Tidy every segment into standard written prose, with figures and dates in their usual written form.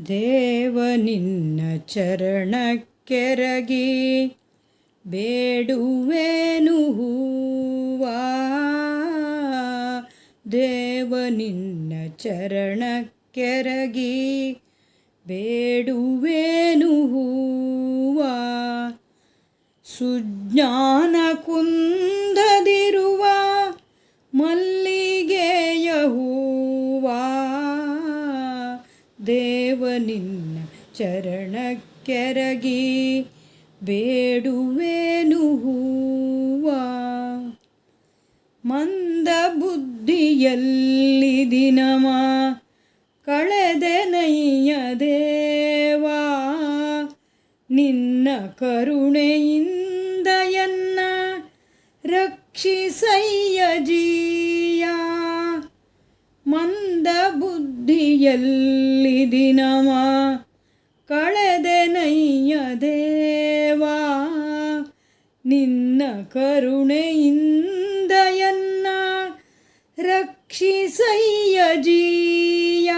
ದೇವ ನಿನ್ನ ಚರಣಕ್ಕೆರಗಿ ಬೇಡುವೆನು ಹೂವ. ದೇವ ನಿನ್ನ ಚರಣಕ್ಕೆರಗಿ ಬೇಡುವೆನು ಹೂವ. ಸುಜ್ಞಾನ ಕುಂದದಿರುವ ಮಲ್ಲಿಗೆಯ ಹೂವ. ದೇವ ನಿನ್ನ ಚರಣಕ್ಕೆರಗಿ ಬೇಡುವೆನು ಹೂವ. ಮಂದ ಬುದ್ಧಿಯಲ್ಲಿ ದಿನಮ ಕಳೆದೆನಯ್ಯ ದೇವ. ನಿನ್ನ ಕರುಣೆಯಿಂದ ಎನ್ನ ರಕ್ಷಿಸಯ್ಯ ಜೀಯ. ಮಂದ ಬುದ್ಧಿಯಲ್ಲಿ ದಿನಮ ಕಳೆದೆನಯ್ಯ ದೇವ. ನಿನ್ನ ಕರುಣೆಯಿಂದ ಎನ್ನ ರಕ್ಷಿಸಯ್ಯ ಜೀಯ.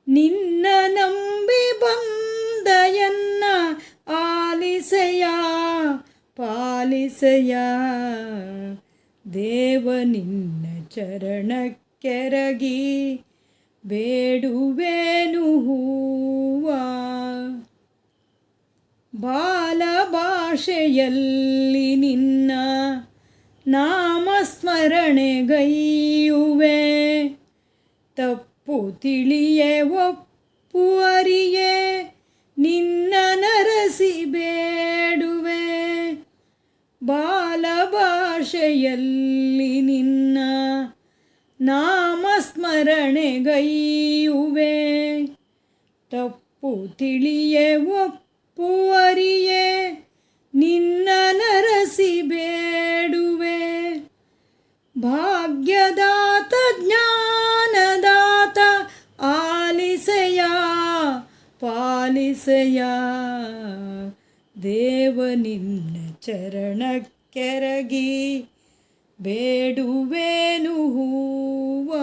ನಿನ್ನ ನಂಬಿ ಬಂದ ಎನ್ನ ಆಲಿಸೆಯ ಪಾಲಿಸೆಯ. ದೇವ ನಿನ್ನ ಚರಣಕ್ಕೆರಗಿ ಬೇಡುವೆನು ಹೂವ. ಬಾಲ ಭಾಷೆಯಲ್ಲಿ ನಿನ್ನ ನಾಮಸ್ಮರಣೆಗೈಯುವೆ. ತಪ್ಪು ತಿಳಿಯೇ ಒಪ್ಪು ಅರಿಯೇ ನಿನ್ನ ನರಸಿ ಬೇಡುವೆ. ಬಾಲ ಭಾಷೆಯಲ್ಲಿ ನಿನ್ನ ನಾಮಸ್ಮರಣೆಗೈಯುವೆ. ತಪ್ಪು ತಿಳಿಯೇ ಒಪ್ಪು ಅರಿಯೇ ನಿನ್ನ ನರಸಿ ಬೇಡುವೆ. ಭಾಗ್ಯದಾತ ಜ್ಞಾನದಾತ ಆಲಿಸೆಯ ಪಾಲಿಸೆಯ. ದೇವ ನಿನ್ನ ಚರಣಕ್ಕೆರಗಿ ಬೇಡುವೆನು ಹೂವ.